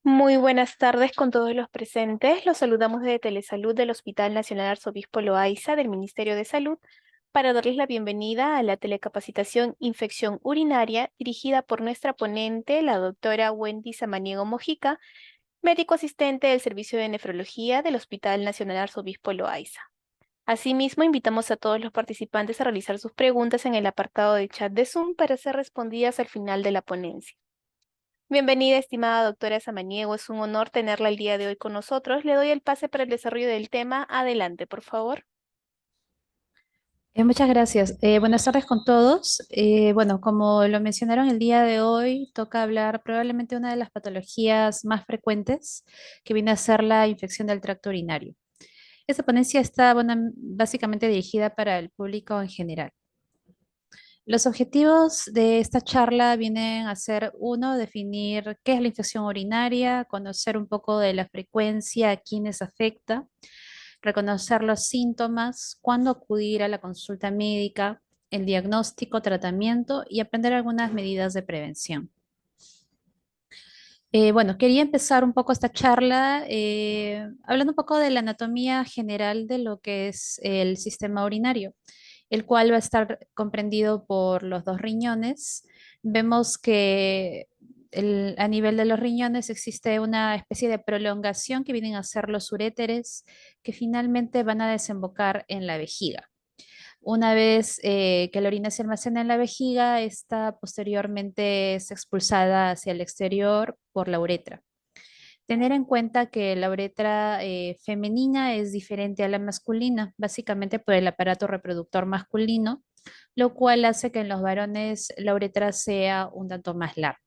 Muy buenas tardes con todos los presentes. Los saludamos desde Telesalud del Hospital Nacional Arzobispo Loaiza del Ministerio de Salud para darles la bienvenida a la telecapacitación Infección Urinaria dirigida por nuestra ponente, la doctora Wendy Samaniego Mojica, médico asistente del Servicio de Nefrología del Hospital Nacional Arzobispo Loaiza. Asimismo, invitamos a todos los participantes a realizar sus preguntas en el apartado de chat de Zoom para ser respondidas al final de la ponencia. Bienvenida, estimada doctora Samaniego. Es un honor tenerla el día de hoy con nosotros. Le doy el pase para el desarrollo del tema. Adelante, por favor. Muchas gracias. Buenas tardes con todos. Bueno, como lo mencionaron el día de hoy, toca hablar probablemente una de las patologías más frecuentes que viene a ser la infección del tracto urinario. Esta ponencia está, bueno, básicamente dirigida para el público en general. Los objetivos de esta charla vienen a ser, uno, definir qué es la infección urinaria, conocer un poco de la frecuencia, a quiénes afecta, reconocer los síntomas, cuándo acudir a la consulta médica, el diagnóstico, tratamiento y aprender algunas medidas de prevención. Bueno, quería empezar un poco esta charla hablando un poco de la anatomía general de lo que es el sistema urinario, el cual va a estar comprendido por los dos riñones. Vemos que a nivel de los riñones existe una especie de prolongación que vienen a ser los uréteres, que finalmente van a desembocar en la vejiga. Una vez que la orina se almacena en la vejiga, esta posteriormente es expulsada hacia el exterior por la uretra. Tener en cuenta que la uretra femenina es diferente a la masculina, básicamente por el aparato reproductor masculino, lo cual hace que en los varones la uretra sea un tanto más larga.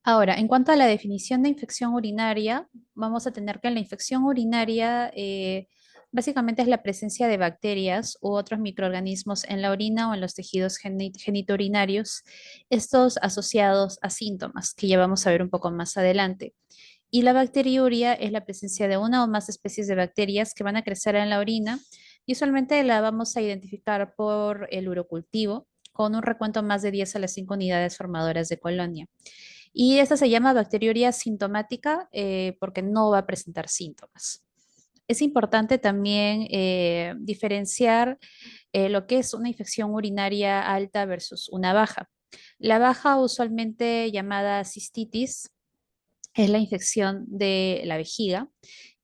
Ahora, en cuanto a la definición de infección urinaria, vamos a tener que la infección urinaria básicamente es la presencia de bacterias u otros microorganismos en la orina o en los tejidos genitourinarios, estos asociados a síntomas que ya vamos a ver un poco más adelante. Y la bacteriuria es la presencia de una o más especies de bacterias que van a crecer en la orina y usualmente la vamos a identificar por el urocultivo con un recuento más de 10 a las 5 unidades formadoras de colonia. Y esta se llama bacteriuria sintomática porque no va a presentar síntomas. Es importante también diferenciar lo que es una infección urinaria alta versus una baja. La baja, usualmente llamada cistitis, es la infección de la vejiga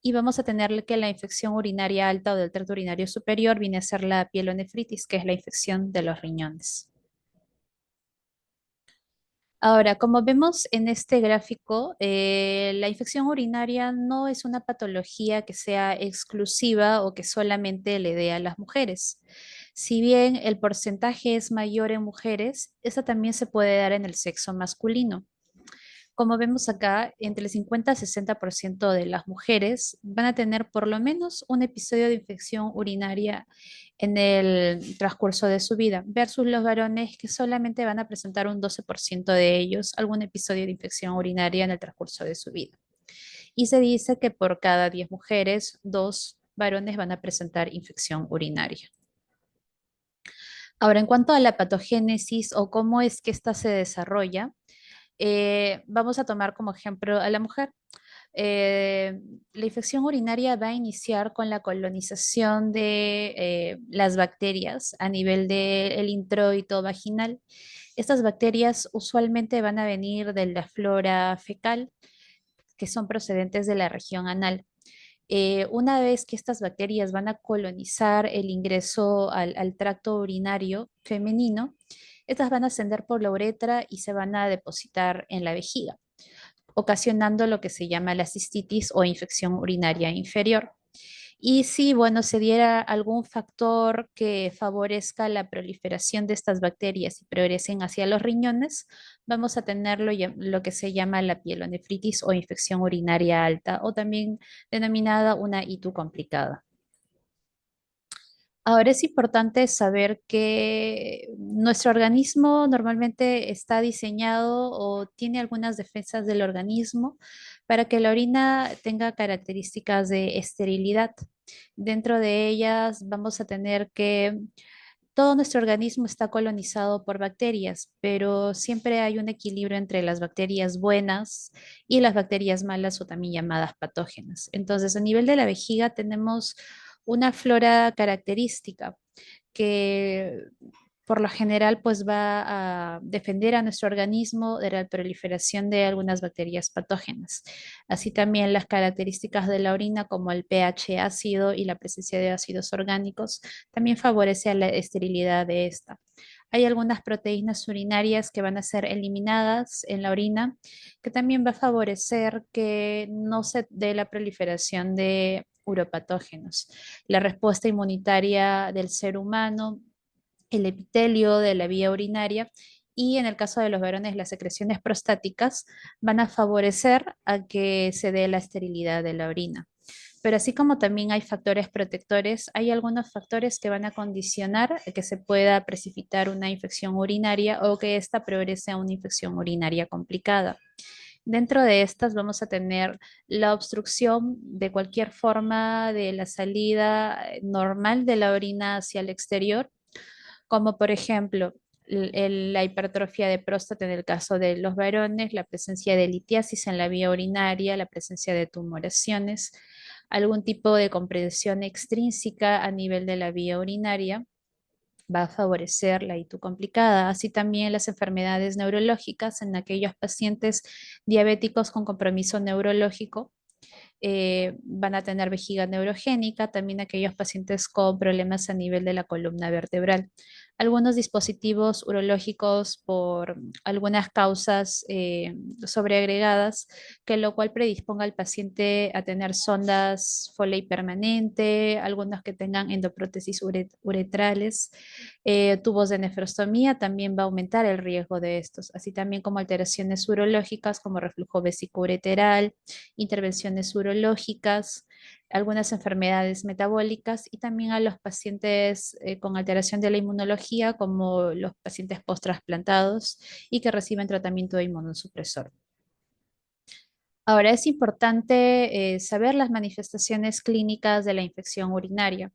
y vamos a tener que la infección urinaria alta o del tracto urinario superior viene a ser la pielonefritis, que es la infección de los riñones. Ahora, como vemos en este gráfico, la infección urinaria no es una patología que sea exclusiva o que solamente le dé a las mujeres. Si bien el porcentaje es mayor en mujeres, esa también se puede dar en el sexo masculino. Como vemos acá, entre el 50 y 60% de las mujeres van a tener por lo menos un episodio de infección urinaria en el transcurso de su vida, versus los varones que solamente van a presentar un 12% de ellos algún episodio de infección urinaria en el transcurso de su vida. Y se dice que por cada 10 mujeres, 2 varones van a presentar infección urinaria. Ahora, en cuanto a la patogénesis o cómo es que ésta se desarrolla, vamos a tomar como ejemplo a la mujer. Eh, la infección urinaria va a iniciar con la colonización de las bacterias a nivel del introito vaginal. Estas bacterias usualmente van a venir de la flora fecal, que son procedentes de la región anal. Una vez que estas bacterias van a colonizar el ingreso al tracto urinario femenino, estas van a ascender por la uretra y se van a depositar en la vejiga, ocasionando lo que se llama la cistitis o infección urinaria inferior. Y si, bueno, se diera algún factor que favorezca la proliferación de estas bacterias y progresen hacia los riñones, vamos a tener lo que se llama la pielonefritis o infección urinaria alta, o también denominada una ITU complicada. Ahora es importante saber que nuestro organismo normalmente está diseñado o tiene algunas defensas del organismo para que la orina tenga características de esterilidad. Dentro de ellas vamos a tener que Todo nuestro organismo está colonizado por bacterias, pero siempre hay un equilibrio entre las bacterias buenas y las bacterias malas o también llamadas patógenas. Entonces, a nivel de la vejiga tenemos una flora característica que por lo general pues va a defender a nuestro organismo de la proliferación de algunas bacterias patógenas. Así también las características de la orina como el pH ácido y la presencia de ácidos orgánicos también favorece a la esterilidad de esta. Hay algunas proteínas urinarias que van a ser eliminadas en la orina, que también va a favorecer que no se dé la proliferación de uropatógenos. La respuesta inmunitaria del ser humano, el epitelio de la vía urinaria y en el caso de los varones las secreciones prostáticas van a favorecer a que se dé la esterilidad de la orina. Pero así como también hay factores protectores, hay algunos factores que van a condicionar que se pueda precipitar una infección urinaria o que ésta progrese a una infección urinaria complicada. Dentro de estas vamos a tener la obstrucción de cualquier forma de la salida normal de la orina hacia el exterior, como por ejemplo la hipertrofia de próstata en el caso de los varones, la presencia de litiasis en la vía urinaria, la presencia de tumoraciones, algún tipo de compresión extrínseca a nivel de la vía urinaria va a favorecer la ITU complicada, así también las enfermedades neurológicas en aquellos pacientes diabéticos con compromiso neurológico van a tener vejiga neurogénica, también aquellos pacientes con problemas a nivel de la columna vertebral. Algunos dispositivos urológicos por algunas causas sobreagregadas, que lo cual predisponga al paciente a tener sondas Foley permanente, algunos que tengan endoprótesis uretrales, tubos de nefrostomía, también va a aumentar el riesgo de estos, así también como alteraciones urológicas como reflujo vesicoureteral, intervenciones urológicas, algunas enfermedades metabólicas y también a los pacientes con alteración de la inmunología, como los pacientes post-trasplantados y que reciben tratamiento de inmunosupresor. Ahora es importante saber las manifestaciones clínicas de la infección urinaria.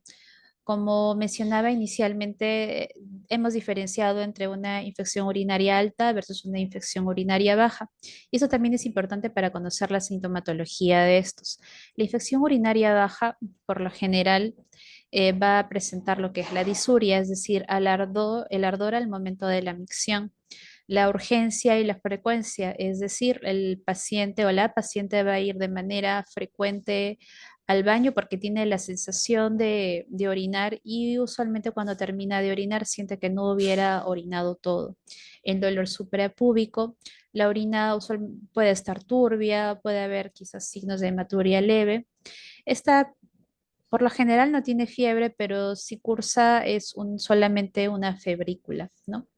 Como mencionaba inicialmente, hemos diferenciado entre una infección urinaria alta versus una infección urinaria baja. Y eso también es importante para conocer la sintomatología de estos. La infección urinaria baja, por lo general, va a presentar lo que es la disuria, es decir, el ardor al momento de la micción, la urgencia y la frecuencia, es decir, el paciente o la paciente va a ir de manera frecuente al baño porque tiene la sensación de orinar y usualmente cuando termina de orinar siente que no hubiera orinado todo. El dolor suprapúbico, la orina puede estar turbia, puede haber quizás signos de hematuria leve. Esta por lo general no tiene fiebre, pero si cursa es solamente una febrícula, ¿no?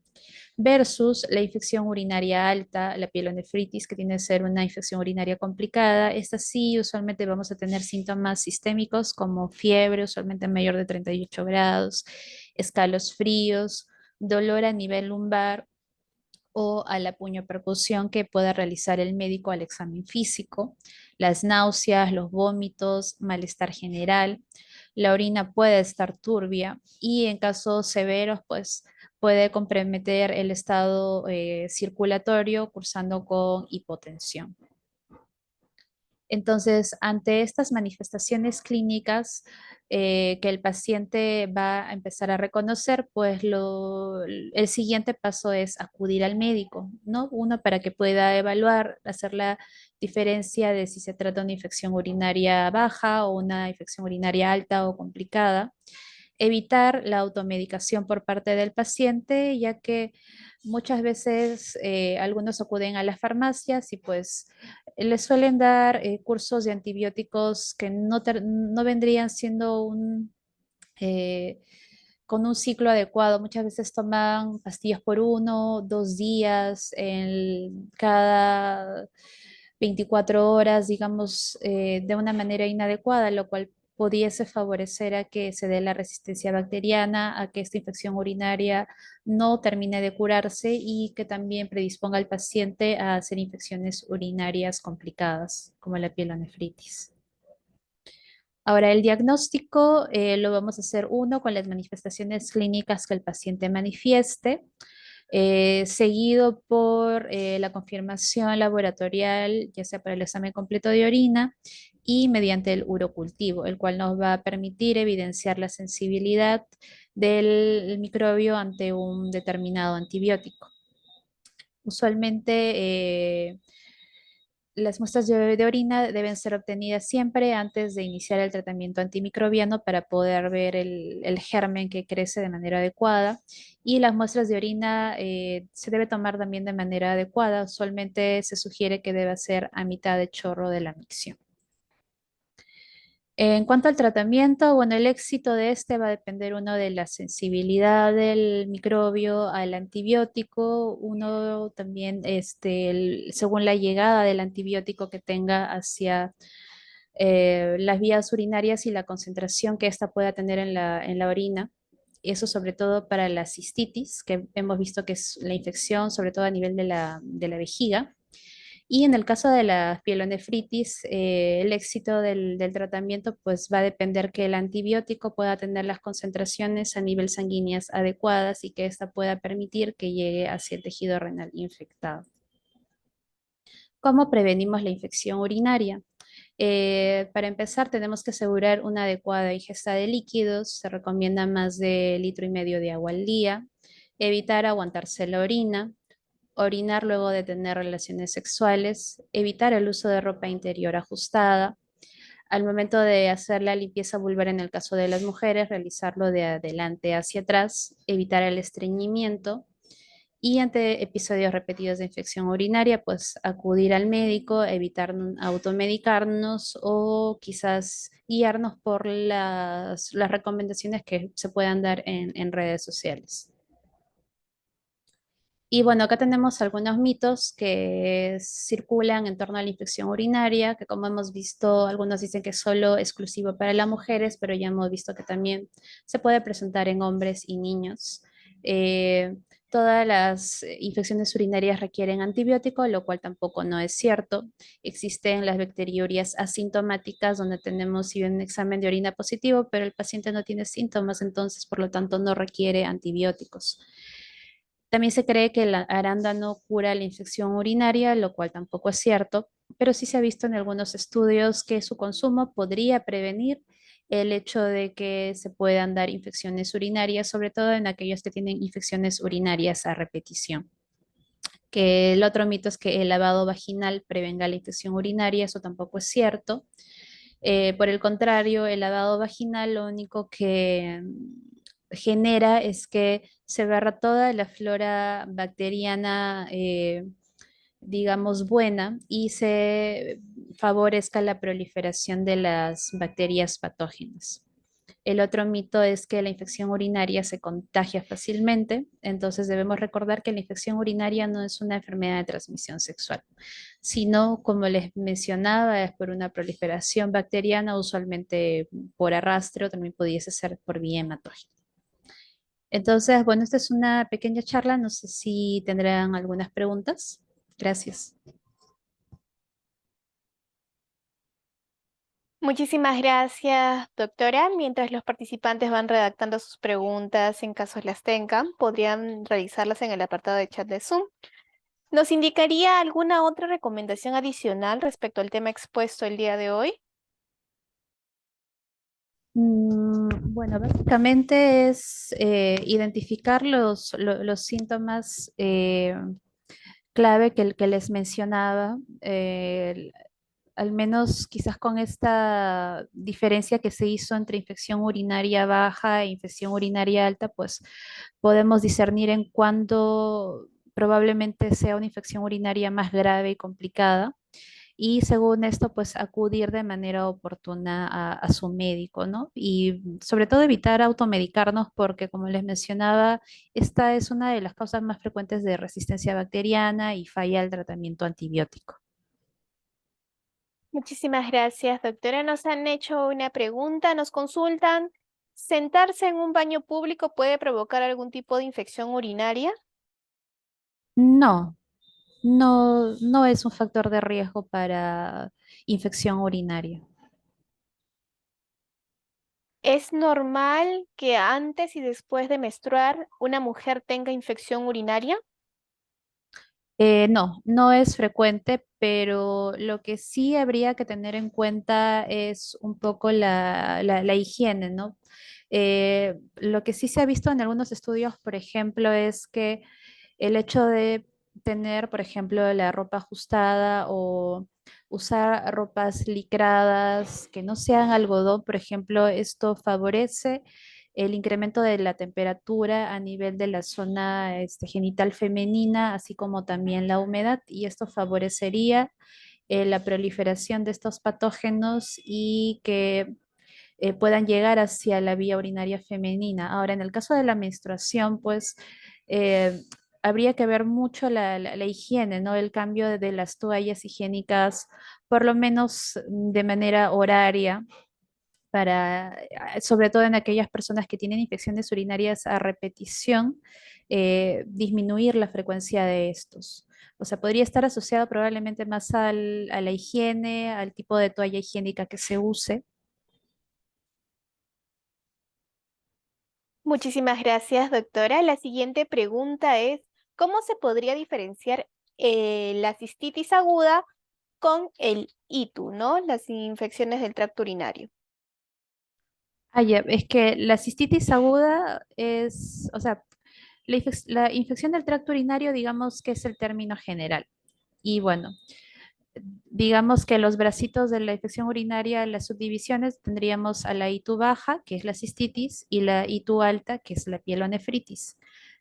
Versus la infección urinaria alta, la pielonefritis, que tiene que ser una infección urinaria complicada. Esta sí, usualmente vamos a tener síntomas sistémicos como fiebre, usualmente mayor de 38 grados, escalos fríos, dolor a nivel lumbar o a la puñopercusión que pueda realizar el médico al examen físico, las náuseas, los vómitos, malestar general. La orina puede estar turbia y en casos severos, pues puede comprometer el estado circulatorio cursando con hipotensión. Entonces, ante estas manifestaciones clínicas que el paciente va a empezar a reconocer, pues el siguiente paso es acudir al médico, ¿no? Uno para que pueda evaluar, hacer la diferencia de si se trata de una infección urinaria baja o una infección urinaria alta o complicada. Evitar la automedicación por parte del paciente, ya que muchas veces algunos acuden a las farmacias y pues les suelen dar cursos de antibióticos que no vendrían siendo eh, con un ciclo adecuado. Muchas veces toman pastillas por 1, 2 días, cada 24 horas, digamos, de una manera inadecuada, lo cual pudiese favorecer a que se dé la resistencia bacteriana, a que esta infección urinaria no termine de curarse y que también predisponga al paciente a hacer infecciones urinarias complicadas, como la pielonefritis. Ahora, el diagnóstico lo vamos a hacer uno con las manifestaciones clínicas que el paciente manifieste, seguido por la confirmación laboratorial, ya sea para el examen completo de orina y mediante el urocultivo, el cual nos va a permitir evidenciar la sensibilidad del microbio ante un determinado antibiótico. Usualmente, las muestras de orina deben ser obtenidas siempre antes de iniciar el tratamiento antimicrobiano para poder ver el germen que crece de manera adecuada. Y las muestras de orina se debe tomar también de manera adecuada. Usualmente se sugiere que debe ser a mitad de chorro de la micción. En cuanto al tratamiento, bueno, el éxito de este va a depender uno de la sensibilidad del microbio al antibiótico, uno también, según la llegada del antibiótico que tenga hacia las vías urinarias y la concentración que ésta pueda tener en la orina. Eso sobre todo para la cistitis, que hemos visto que es la infección, sobre todo a nivel de la vejiga. Y en el caso de la pielonefritis, el éxito del tratamiento pues va a depender que el antibiótico pueda tener las concentraciones a nivel sanguíneas adecuadas y que ésta pueda permitir que llegue hacia el tejido renal infectado. ¿Cómo prevenimos la infección urinaria? Para empezar, tenemos que asegurar una adecuada ingesta de líquidos. Se recomienda más de litro y medio de agua al día. Evitar aguantarse la orina, orinar luego de tener relaciones sexuales, evitar el uso de ropa interior ajustada. Al momento de hacer la limpieza vulvar en el caso de las mujeres, realizarlo de adelante hacia atrás, evitar el estreñimiento y ante episodios repetidos de infección urinaria, pues acudir al médico, evitar automedicarnos o quizás guiarnos por las recomendaciones que se puedan dar en redes sociales. Y bueno, acá tenemos algunos mitos que circulan en torno a la infección urinaria, que como hemos visto, algunos dicen que es solo exclusivo para las mujeres, pero ya hemos visto que también se puede presentar en hombres y niños. Eh, Todas las infecciones urinarias requieren antibiótico, lo cual tampoco no es cierto. Existen las bacteriurias asintomáticas, donde tenemos si bien un examen de orina positivo, pero el paciente no tiene síntomas, entonces por lo tanto no requiere antibióticos. También se cree que el arándano cura la infección urinaria, lo cual tampoco es cierto, pero sí se ha visto en algunos estudios que su consumo podría prevenir el hecho de que se puedan dar infecciones urinarias, sobre todo en aquellos que tienen infecciones urinarias a repetición. Que el otro mito es que el lavado vaginal prevenga la infección urinaria, eso tampoco es cierto. Por el contrario, el lavado vaginal lo único que genera es que se barra toda la flora bacteriana, digamos, buena y se favorezca la proliferación de las bacterias patógenas. El otro mito es que la infección urinaria se contagia fácilmente, entonces debemos recordar que la infección urinaria no es una enfermedad de transmisión sexual, sino, como les mencionaba, es por una proliferación bacteriana, usualmente por arrastre o también pudiese ser por vía hematógena. Entonces, bueno, esta es una pequeña charla, no sé si tendrán algunas preguntas. Gracias. Muchísimas gracias, doctora. Mientras los participantes van redactando sus preguntas, en caso las tengan, podrían realizarlas en el apartado de chat de Zoom. ¿Nos indicaría alguna otra recomendación adicional respecto al tema expuesto el día de hoy? Bueno, básicamente es identificar los síntomas clave que les mencionaba, al menos quizás con esta diferencia que se hizo entre infección urinaria baja e infección urinaria alta, pues podemos discernir en cuándo probablemente sea una infección urinaria más grave y complicada y según esto, pues acudir de manera oportuna a su médico, ¿no? Y sobre todo evitar automedicarnos porque, como les mencionaba, esta es una de las causas más frecuentes de resistencia bacteriana y falla el tratamiento antibiótico. Muchísimas gracias, doctora. Nos han hecho una pregunta, nos consultan. ¿Sentarse en un baño público puede provocar algún tipo de infección urinaria? No, no es un factor de riesgo para infección urinaria. ¿Es normal que antes y después de menstruar una mujer tenga infección urinaria? No, no es frecuente, pero lo que sí habría que tener en cuenta es un poco la higiene, ¿no? Lo que sí se ha visto en algunos estudios, por ejemplo, es que el hecho de tener, por ejemplo, la ropa ajustada o usar ropas licradas que no sean algodón, por ejemplo, esto favorece el incremento de la temperatura a nivel de la zona genital femenina, así como también la humedad, y esto favorecería la proliferación de estos patógenos y que puedan llegar hacia la vía urinaria femenina. Ahora, en el caso de la menstruación, pues eh, habría que ver mucho la higiene, ¿no? El cambio de las toallas higiénicas, por lo menos de manera horaria, para, sobre todo en aquellas personas que tienen infecciones urinarias a repetición, disminuir la frecuencia de estos. O sea, podría estar asociado probablemente más a la higiene, al tipo de toalla higiénica que se use. Muchísimas gracias, doctora. La siguiente pregunta es, ¿cómo se podría diferenciar la cistitis aguda con el ITU, ¿no? Las infecciones del tracto urinario. Ah, ya, es que la cistitis aguda es, o sea, la infección del tracto urinario, digamos que es el término general. Y bueno, digamos que los bracitos de la infección urinaria, las subdivisiones, tendríamos a la ITU baja, que es la cistitis, y la ITU alta, que es la pielonefritis.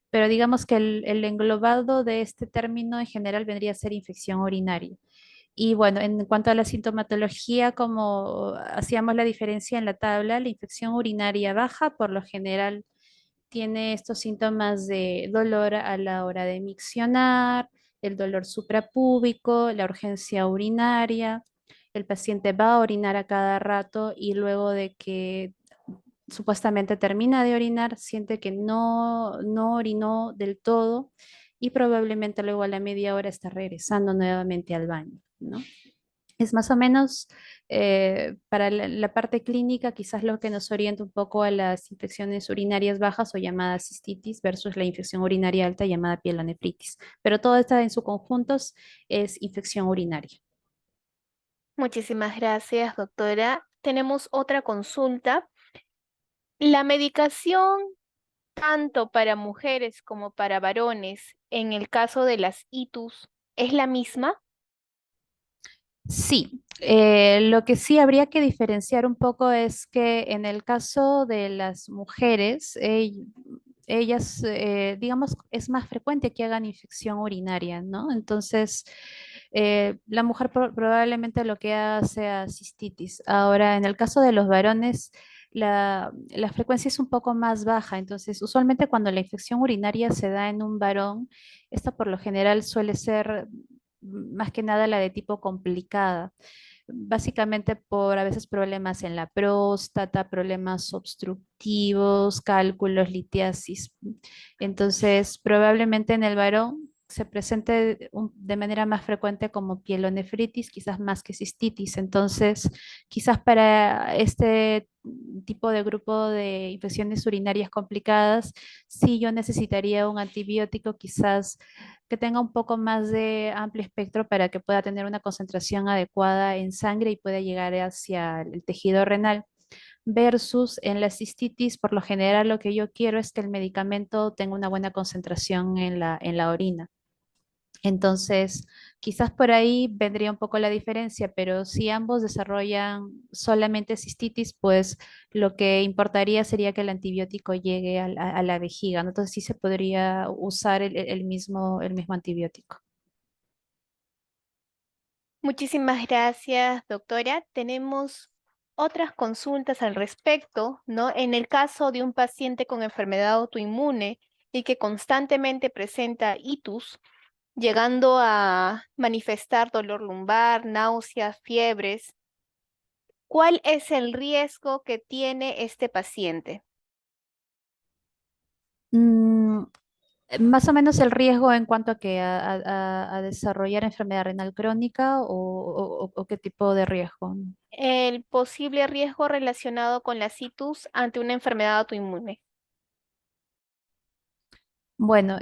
Pero digamos que el englobado de este término en general vendría a ser infección urinaria. Y bueno, en cuanto a la sintomatología, como hacíamos la diferencia en la tabla, la infección urinaria baja por lo general tiene estos síntomas de dolor a la hora de miccionar, el dolor suprapúbico, la urgencia urinaria. El paciente va a orinar a cada rato y luego de que supuestamente termina de orinar, siente que no orinó del todo y probablemente luego a la media hora está regresando nuevamente al baño, ¿no? Es más o menos para la parte clínica, quizás lo que nos orienta un poco a las infecciones urinarias bajas o llamada cistitis versus la infección urinaria alta llamada pielonefritis. Pero todo esto en su conjunto es infección urinaria. Muchísimas gracias, doctora. Tenemos otra consulta. La medicación, tanto para mujeres como para varones, en el caso de las ITUS, ¿es la misma? Sí, lo que sí habría que diferenciar un poco es que en el caso de las mujeres, ellas, digamos, es más frecuente que hagan infección urinaria, ¿no? Entonces, la mujer probablemente lo que haga sea cistitis. Ahora, en el caso de los varones, la frecuencia es un poco más baja. Entonces, usualmente cuando la infección urinaria se da en un varón, esta por lo general suele ser más que nada la de tipo complicada, básicamente por a veces problemas en la próstata, problemas obstructivos, cálculos, litiasis. Entonces, probablemente en el varón se presente de manera más frecuente como pielonefritis, quizás más que cistitis. Entonces, quizás para este tipo de grupo de infecciones urinarias complicadas, sí yo necesitaría un antibiótico quizás que tenga un poco más de amplio espectro para que pueda tener una concentración adecuada en sangre y pueda llegar hacia el tejido renal. Versus en la cistitis, por lo general lo que yo quiero es que el medicamento tenga una buena concentración en la orina. Entonces, quizás por ahí vendría un poco la diferencia, pero si ambos desarrollan solamente cistitis, pues lo que importaría sería que el antibiótico llegue a la vejiga, ¿no? Entonces sí se podría usar el mismo antibiótico. Muchísimas gracias, doctora. Tenemos otras consultas al respecto, ¿no? En el caso de un paciente con enfermedad autoinmune y que constantemente presenta ITUS, llegando a manifestar dolor lumbar, náuseas, fiebres, ¿cuál es el riesgo que tiene este paciente? Mm, Más o menos el riesgo en cuanto a que a desarrollar enfermedad renal crónica o qué tipo de riesgo. El posible riesgo relacionado con la citus ante una enfermedad autoinmune. Bueno,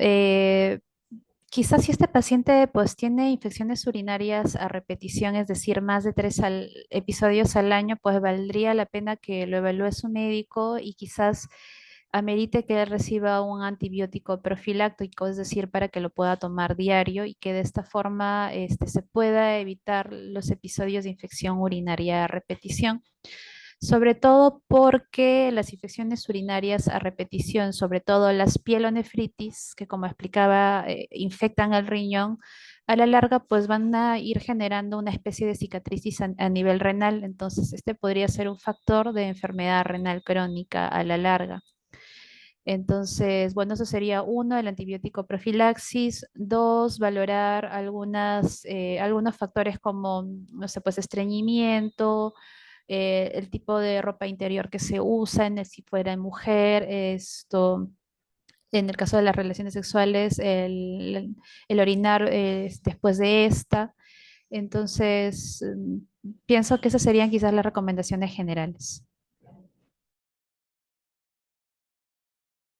quizás si este paciente pues tiene infecciones urinarias a repetición, es decir, más de episodios al año, pues valdría la pena que lo evalúe su médico y quizás amerite que él reciba un antibiótico profiláctico, es decir, para que lo pueda tomar diario y que de esta forma se pueda evitar los episodios de infección urinaria a repetición, sobre todo porque las infecciones urinarias a repetición, sobre todo las pielonefritis, que como explicaba, infectan el riñón, a la larga pues van a ir generando una especie de cicatriz a nivel renal. Entonces, este podría ser un factor de enfermedad renal crónica a la larga. Entonces, bueno, eso sería uno, el antibiótico profilaxis. Dos, valorar algunos factores como, no sé, pues estreñimiento, el tipo de ropa interior que se usa, si fuera en mujer, esto, en el caso de las relaciones sexuales, el orinar después de esta. Entonces, pienso que esas serían quizás las recomendaciones generales.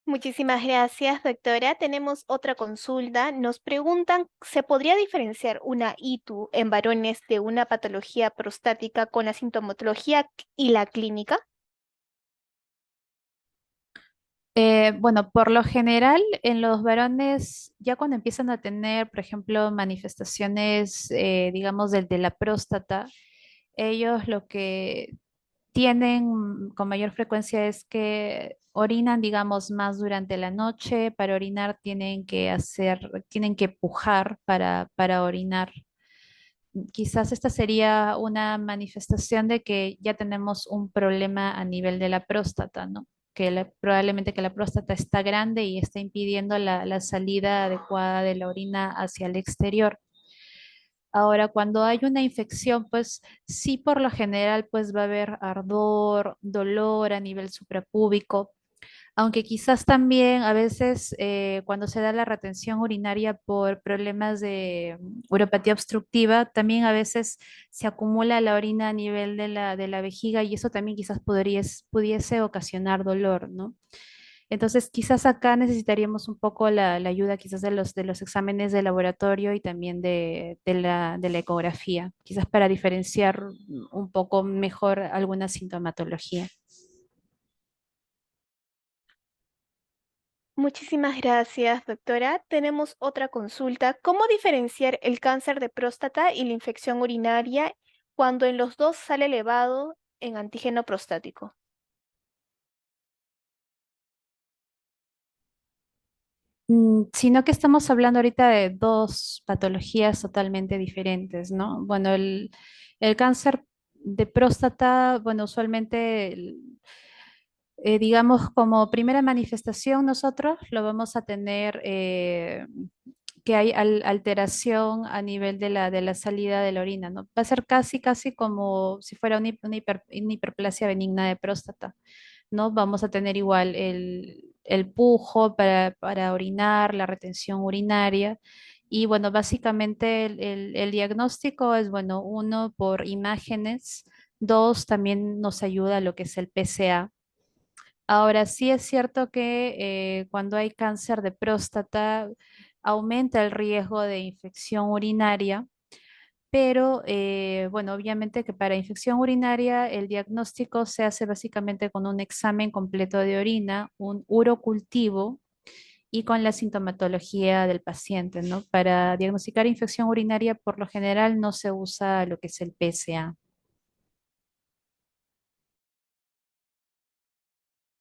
Muchísimas gracias, doctora. Tenemos otra consulta. Nos preguntan, ¿se podría diferenciar una ITU en varones de una patología prostática con la sintomatología y la clínica? Bueno, por lo general, en los varones, ya cuando empiezan a tener, por ejemplo, manifestaciones, digamos, del de la próstata, ellos lo que tienen con mayor frecuencia es que orinan, digamos, más durante la noche. Para orinar tienen que pujar para orinar. Quizás esta sería una manifestación de que ya tenemos un problema a nivel de la próstata, ¿no? Probablemente que la próstata está grande y está impidiendo la salida adecuada de la orina hacia el exterior. Ahora, cuando hay una infección, pues sí, por lo general, pues va a haber ardor, dolor a nivel suprapúbico, aunque quizás también a veces cuando se da la retención urinaria por problemas de uropatía obstructiva, también a veces se acumula la orina a nivel de la vejiga y eso también quizás pudiese ocasionar dolor, ¿no? Entonces, quizás acá necesitaríamos un poco la ayuda quizás de los exámenes de laboratorio y también de la ecografía, quizás para diferenciar un poco mejor alguna sintomatología. Muchísimas gracias, doctora. Tenemos otra consulta. ¿Cómo diferenciar el cáncer de próstata y la infección urinaria cuando en los dos sale elevado en antígeno prostático? Sino que estamos hablando ahorita de dos patologías totalmente diferentes, ¿no? Bueno, el cáncer de próstata, bueno, usualmente, digamos, como primera manifestación, nosotros lo vamos a tener que hay alteración a nivel de la salida de la orina, ¿no? Va a ser casi como si fuera una hiperplasia benigna de próstata, ¿no? Vamos a tener igual el pujo para orinar, la retención urinaria. Y bueno, básicamente el diagnóstico es, bueno, uno, por imágenes, dos, también nos ayuda lo que es el PSA. Ahora, sí es cierto que cuando hay cáncer de próstata aumenta el riesgo de infección urinaria, pero bueno, obviamente que para infección urinaria el diagnóstico se hace básicamente con un examen completo de orina, un urocultivo y con la sintomatología del paciente, ¿no? Para diagnosticar infección urinaria, por lo general no se usa lo que es el PSA.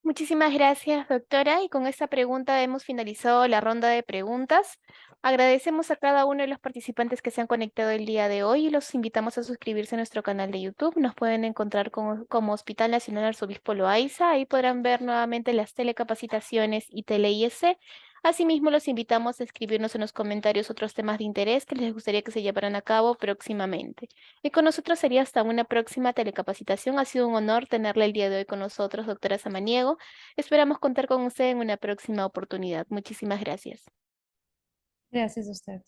Muchísimas gracias, doctora. Y con esta pregunta hemos finalizado la ronda de preguntas. Agradecemos a cada uno de los participantes que se han conectado el día de hoy y los invitamos a suscribirse a nuestro canal de YouTube. Nos pueden encontrar como Hospital Nacional Arzobispo Loaiza. Ahí podrán ver nuevamente las telecapacitaciones y tele-IS. Asimismo, los invitamos a escribirnos en los comentarios otros temas de interés que les gustaría que se llevaran a cabo próximamente. Y con nosotros sería hasta una próxima telecapacitación. Ha sido un honor tenerla el día de hoy con nosotros, doctora Samaniego. Esperamos contar con usted en una próxima oportunidad. Muchísimas gracias. Gracias a usted.